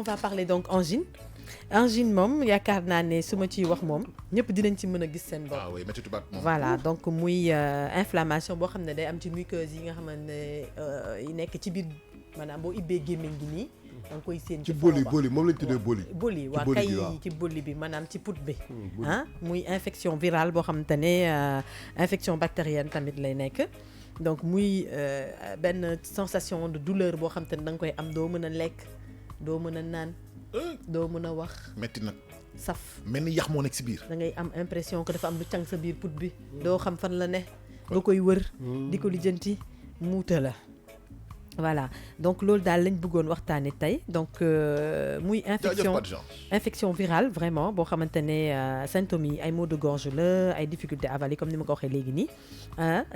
On va parler donc angine moom yaakaar naa ne su ma ciy wax moom ñëpp dinañ ci mën a gis seen bopp. ah oui métti tubaab moom. Voilà donc muy inflammation boo xam ne day am ci muqueuse yi nga xamante ne yi nekk ci biir maanaam boo ibbee gémmiñ gi nii. da nga koy séen ci boli moom lañ tuddee boli waa kay ci boli bi maanaam ci put bi. Muy infection virale boo xamante ne infection bactérienne tamit lay nekk. Donc muy benn sensation de douleur boo xamante ne da nga koy am doo mën a lekk doo mën a naan. doo mën a wax. métti nag. saf mel ni yax moo nekk si biir. da ngay am impression que dafa am lu càng sa biir put bi. doo xam fan la ne. nga koy wër. di ko lijjanti muuta la. voilà donc loolu daal lañ bëggoon waxtaanee tey donc muy infection virale vraiment boo xamante ne symptômes yi ay maux de gorge la ay difficultés avalées comme ni ma ko waxee léegi nii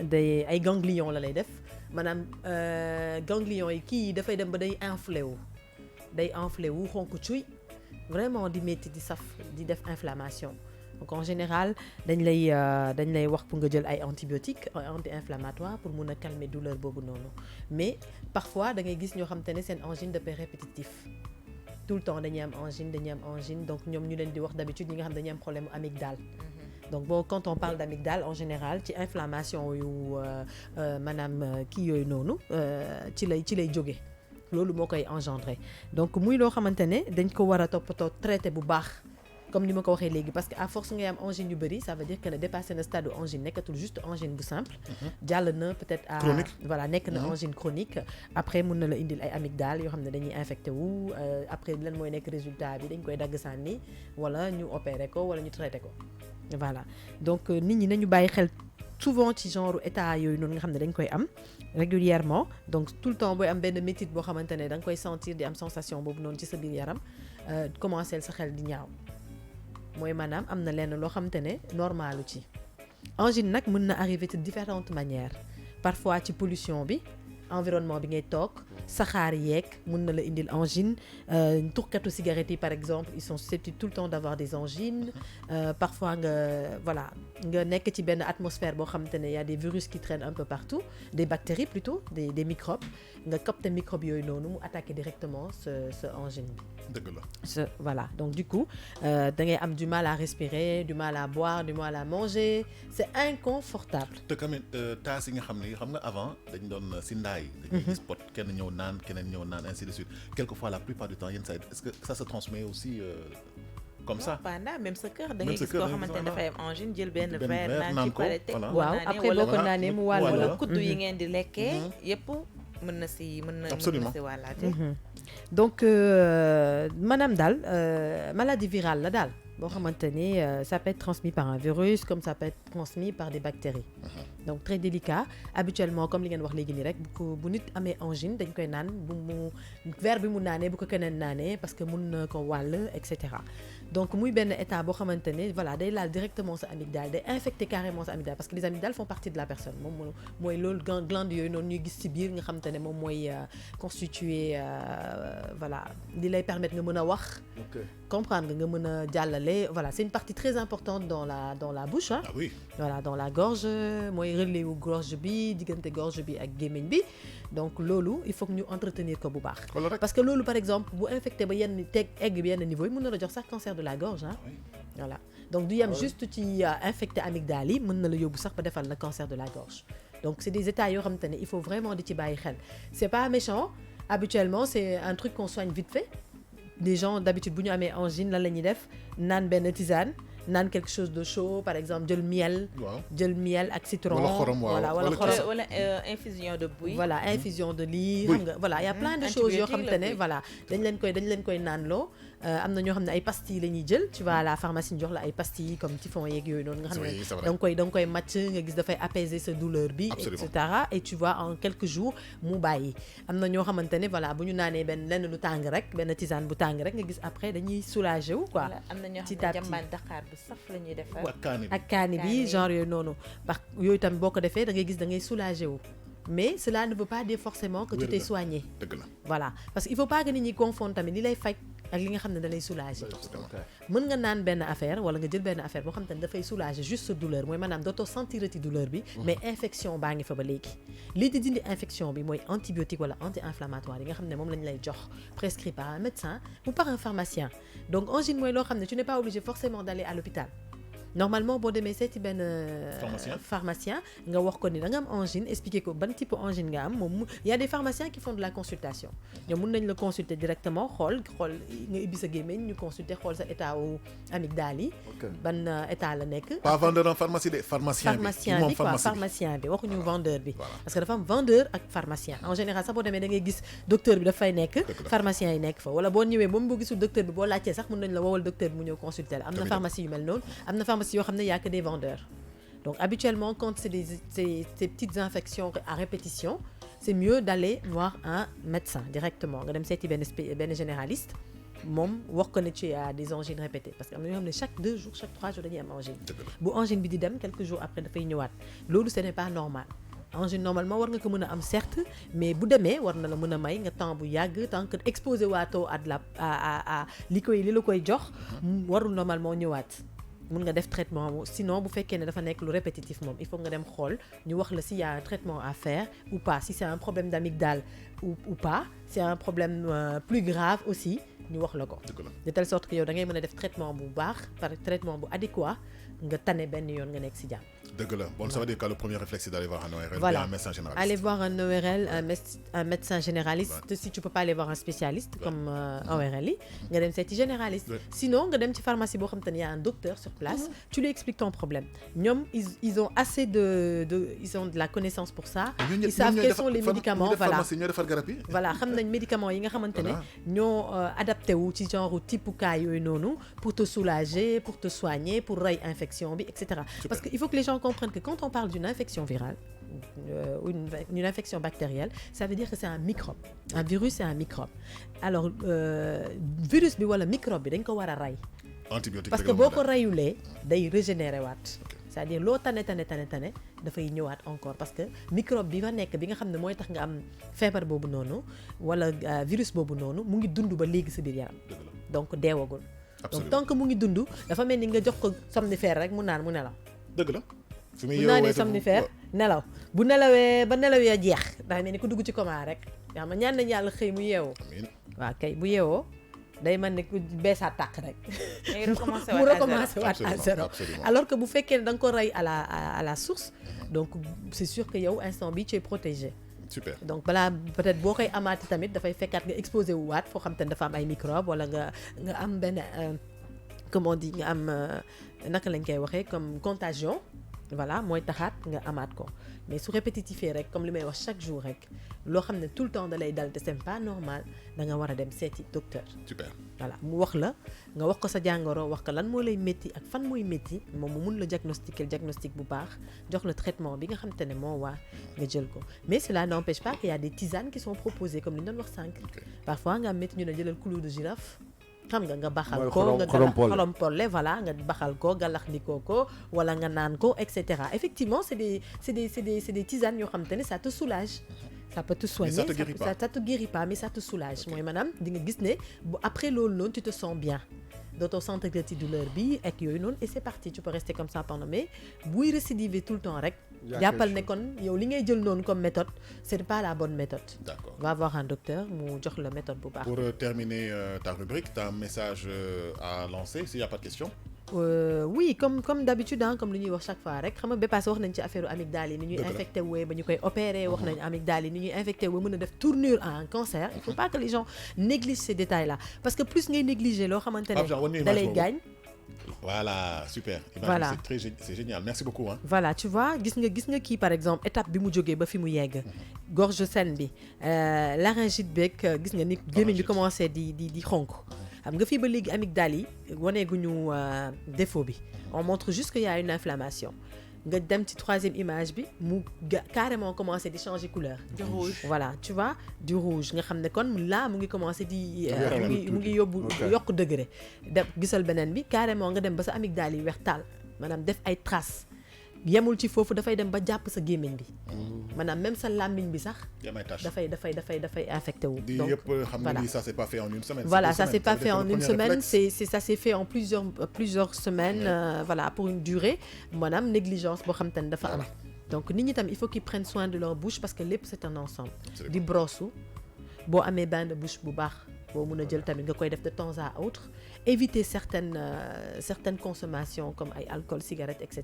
day ay ganglions la lay def maanaam ganglions yi kii dafay dem ba day enflé wu xonk cuy vraiment di métti di saf di def inflammation donc en général dañ lay wax pour nga jël ay antibiotiques anti-inflammatoires pour mun a calmer douleur boobu noonu mais parfois da ngay gis ñoo xam te ne seen angine de paix répétitif tout le temps dañuy am angine donc ñoom ñu leen di wax d'habitude ñi nga xam dañuy am problème amygdale. Donc quand on parle d'amygdale en général ci inflammation yu maanaam kii yooyu noonu ci lay jóge loolu moo koy engendrer donc muy loo xamante ne dañ ko war a toppatoo traité bu baax comme ni ma ko waxee léegi parce que à force ngay am angine yu bëri ça veut dire que ne dépassé na stade angine nekkatul juste angine bu simple. jàll na peut-être à chronique. Voilà nekk na angine chronique après mun na la indil ay amygdale yoo xam ne dañuy infecté wu après lan mooy nekk résultat bi dañ koy dagg sànni wala ñu opéré ko wala ñu traité ko voilà donc nit ñi nañu bàyyi xel. Souvent ci genre état yooyu noonu nga xam ne dañ koy am régulièrement donc tout le temps booy am benn métit boo xamante ne da nga koy sentir di am sensation boobu noonu ci sa biir yaram commencer sa xel di ñaaw mooy maanaam am na lenn loo xamante ne normalu ci angine nag mën na arriver de différentes manières parfois ci pollution bi environnement bi ngay toog saxaar yeeg mën na la indil angine tuxkatu cigarette yi par exemple ils sont susceptibles tout le temps d'avoir des angines parfois nga nekk ci benn atmosphère boo xamante ne y a des virus qui traînent un peu partout des bactéries plutôt des microbes nga capter microbes yooyu noonu mu attaquer directement ce angine bi. dëgg la. Voilà donc du coup da ngay am du mal à respirer du mal à boire du mal à manger c'est inconfortable. te quand même taas yi nga xam ne xam nga avant dañ doon si ndaay. dañuy gis pot kenn ñëw naan keneen ñëw naan ainsi de suite quelquefois la plupart du temps yenn saa yi est-ce que ça se transmet aussi comme ça. pendant même sa kër da ngay gis koo xamante ne dafay am angine jël benn verre naan ci pare teg waaw après boo ko naanee mu wàll wala kuddu yi ngeen di lekkee yëpp mën na si wàllaate donc maanaam daal maladie virale la daal boo xamante ni ça peut être transmis par un virus comme ça peut être transmis par des bactéries donc très délicat habituellement comme li ngeen wax léegi nii rek bu nit amee angine dañ koy naan verre bi mu naanee bu ko keneen naanee parce que mun na ko wàll et cetera donc muy benn état boo xamante ne voilà day laal directement sa amygdale day infecter carrément sa amygdale parce que les amygdales font partie de la personne moom mooy loolu glande yooyu noonu ñuy gis ci biir nga xamante ne moom mooy constituer voilà li lay permettre nga mën a wax comprendre nga mën a jàllale voilà c'est une partie très importante dans la bouche Ah oui. Voilà dans la gorge mooy relais wu gorge bi diggante gorge bi ak gémmiñ bi donc loolu il faut que ñu entretenir ko bu baax parce que loolu par exemple bu infecté ba yenn egg bi yenn niveau yi mën na la jox sax cancer de la gorge Oui. voilà donc du yem juste ci infecté amygdale yi mën na la yóbbu sax ba defal la cancer de la gorge donc c'est des états yoo xamante ne il faut vraiment di ci bàyyi xel c'est pas méchant habituellement c'est un truc qu'on soigne vite fait des gens d'habitude bu ñu amee angine lan la ñuy def naan benn tisane naan quelque chose de chaud par exemple jël miel ak citron wala xorom waaw wala xorom wala infusion de buy voilà infusion de lii xam nga voilà y a plein de choses yoo xamante ne voilà dañ leen koy naan loo am na ñoo xam ne ay pastilles la ñuy jël tu vas à la pharmacie ñu jox la ay pastilles comme typhon yeeg yooyu noonu nga xam ne da nga koy màcc nga gis dafay apaiser sa douleur bi et cetera et tu vois en quelques jours mu bàyyi am na ñoo xamante ne voilà bu ñu naanee lenn lu tàng rek benn tisane bu tàng rek nga gis après dañuy soulager wu quoi am na ñoo xam ne jàmbaan Dakar bu saf la ñuy defar ak kaani bi genre yooyu noonu parce que yooyu tamit boo ko defee da ngay gis da ngay soulager wu mais cela ne veut pas dire forcément que tu t'es soigné dëgg la voilà parce que il faut pas que nit ñi confondent tamit li lay faj ak li nga xam ne da lay soulager mën nga naan benn affaire wala nga jël benn affaire boo xam te ne dafay soulager juste sa douleur mooy maanaam dootoo sentirati douleur bi mais infection baa ngi fa ba léegi lii di dindi infection bi mooy antibiotique wala anti-inflammatoire yi nga xam ne moom lañ lay jox prescrit par un médecin ou par un pharmacien donc angine mooy loo xam ne tu n'es pas obligé forcément d'aller à l'hôpital normalement boo demee seeti benn pharmacien nga wax ko ni da nga am angine expliquer ko ban type angine nga am moom il y a des pharmaciens qui font de la consultation ñoom mun nañ la consulter directement xool nga ibbi sa gémmiñ ñu consulter xool sa état wu amygdale yi ban état la nekk pas vendeur en pharmacie de pharmacien bi quoi pharmacien bi waxuñu vendeur bi parce que dafa am vendeur ak pharmacien en général sax boo demee da ngay gis docteur bi dafay nekk pharmacien yi nekk fa wala boo ñëwee moom boo gisul docteur bi boo laajtee sax mun nañ la woowal docteur bi mu ñëw consulter la am na pharmacie yu mel noonu am na yoo xam ne y a que des vendeurs donc habituellement quand c'est ces petites infections à répétition c'est mieux d'aller voir un médecin directement nga dem seeti benn généraliste moom wax ko ne tu as des angines répétées parce que am na ñoo xam ne chaque 2 jours chaque 3 jours dañuy am angine bu angine bi di dem quelques jours après dafay ñëwaat loolu ce n'est pas normal angine normalement war nga ko mën a am certes mais bu demee war na la mën a may nga temps bu yàgg tant que exposé waatoo à li la koy jox warul normalement ñëwaat mun nga def traitement sinon bu fekkee ne dafa nekk lu répétitif moom il faut nga dem xool ñu wax la s'il y a un traitement à faire ou pas si c'est un problème d'amygdale ou pas c'est un problème plus grave aussi ñu wax la ko de telle sorte que yow da ngay mën a def traitement bu baax par traitement bu adéquat nga tane benn yoon nga nekk si jàmm. dëgg la bon ça veut dire que le premier réflexe c'est d'aller voir un ORL voilà. un médecin généraliste. Aller voir un ORL un médecin généraliste si tu peux pas aller voir un spécialiste comme ORL yi nga dem seeti généraliste sinon nga dem ci pharmacie boo xam te ne y a un docteur sur place tu lui expliques ton problème ñoom ils ont assez ils ont de la connaissance pour ça ils savent quels sont les médicaments voilà xam nañ médicaments yi nga xamante ne ñoo adapté wu ci genre type cas yooyu noonu pour te soulager pour te soigner pour rey infection bi etc. Parce que il faut que les gens comprennent que quand on parle d'une infection virale ou une infection bactérielle ça veut dire que c'est un microbe un virus c'est un microbe alors virus bi wala microbe bi dañ ko war a rey parce que boo ko reyulee day régénérer waat c'est-à-dire loo tane dafay ñëwaat encore parce que microbe bi fa nekk bi nga xam ne mooy tax nga am feebar boobu noonu wala virus boobu noonu mu ngi dund ba léegi sa biir yaram donc deewagul donc tant que mu ngi dund dafa mel ni nga jox ko somnifère rek mu naan mu nelaw dëgg la bu naanee somnifère nelaw bu nelawee ba nelawee jeex dafa mel ni ku dugg ci coma rek xam nga ñaan nañ yàlla xëy mu yeewoo waaw kay bu yeewoo day mel ni ku beesaat tàq rek mu recommencer waat à zéro alors que bu fekkee ne da nga ko rey à la source donc c'est sûr que yow instant bi tu es protégé super donc balaa peut-être boo koy amaati tamit dafay fekkaat nga exposé wu waat foo xam te ne dafa am ay microbes wala nga am benn comment on dit nga am naka lañ koy waxee comme contagion voilà mooy taxaat nga amaat ko mais su répétitifee rek comme li may wax chaque jour rek loo xam ne tout le temps da lay dal te c'est pas normal da nga war a dem seeti docteur. super voilà mu wax la nga wax ko sa jàngoro wax ko lan moo lay métti ak fan mooy métti moom mu mun la diagnostic bu baax jox la traitement bi nga xam te ne moo waa nga jël ko mais cela n'empêche pas qu'il y a des tisanes qui sont proposées comme li ñu doon wax sànq. parfois nga am métti ñu ne jëlal clou de girafe. xam nga baxal ko nga xolompolle voilà nga baxal ko galaxndikoo ko wala nga naan ko et cetera effectivement c'est des tisanes yoo xamante ne ça te soulage ça peut te soigner ça te guérit pas mais ça te soulage mooy maanaam di nga gis ne bu après loolu noonu tu te sens bien dootoo sentir ci douleur bi ak yooyu noonu et c'est parti tu peux rester comme ça pendant mais buy récidiver tout le temps rek jàppal ne kon yow li ngay jël noonu comme méthode c'est pas la bonne méthode. D'accord. Va voir un docteur mu jox la méthode bu baax. Pour terminer ta rubrique, tu as un message à lancer s'il y a pas de questions. Oui comme d'habitude comme li ñuy wax chaque fois rek xam nga ba passé wax nañ ci affaire amygdale yi ni ñuy infecté wee ba ñu koy opérer wax nañ amygdale yi ni ñuy infecté wee mën a def tournure en cancer il faut pas que les gens négligent ces détails là parce que plus ngay négliger loo xamante ne da lay gaañ. Voilà super. Voilà c'est génial merci beaucoup hein. Voilà tu vois gis nga kii par exemple étape bi mu jógee ba fi mu yegg gorge saine bi laryngite beeg gis nga ni gémmiñ bi commencé di xonk xam nga fii ba léegi amygdale yi waneeguñu défaut bi on montre juste qu'il y a une inflammation nga dem ci troisième image bi mu carrément commencé di changer couleur. du rouge voilà tu vois du rouge nga xam ne kon là mu ngi commencé di. mu ngi yokk degré. def gisal beneen bi carrément nga dem ba sa amygdale yi weex taal maanaam def ay traces yemul ci foofu dafay dem ba jàpp sa gémmiñ bi maanaam même sa làmmiñ bi sax dafay infecté wu donc voilà ça c'est pas fait en une semaine voilà ça c'est pas fait en une semaine ça s'est fait en plusieurs semaines voilà pour une durée maanaam négligence boo xam te ne dafa am donc nit ñi tam il faut qu'ils prennent soin de leur bouche parce que lépp c'est un ensemble di brosse boo amee bain de bouche bu baax boo mun a jël tamit nga koy def de temps à autre éviter certaines consommations comme ay alcool cigarette etc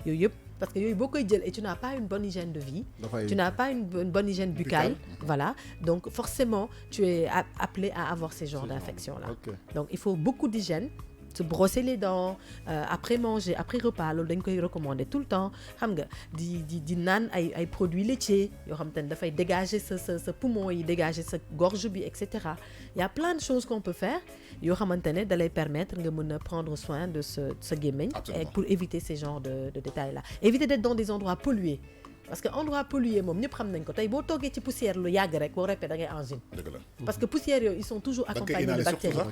yooyu yëpp parce que yooyu boo koy jël et tu n'as pas une bonne hygiène de vie tu n'as pas une bonne hygiène buccale voilà donc forcément tu es appelé à avoir ces genres d'infections là donc il faut beaucoup d'hygiène se brosser les dents après manger après repas loolu dañ koy recommander tout le temps xam nga di naan ay produits laitiers yoo xam te ne dafay dégager sa poumon yi dégager sa gorge bi et cetera il y a plein de choses qu'on peut faire yoo xamante ne da lay permettre nga mën a prendre soin de sa gémmiñ et pour éviter ces genres de détails là éviter d'être dans des endroits pollués parce que endroit pollué moom ñëpp xam nañ ko tey boo toogee ci poussière lu yàgg rek boo répé da ngay angine parce que poussière yooyu ils sont toujours accompagnés de bactéries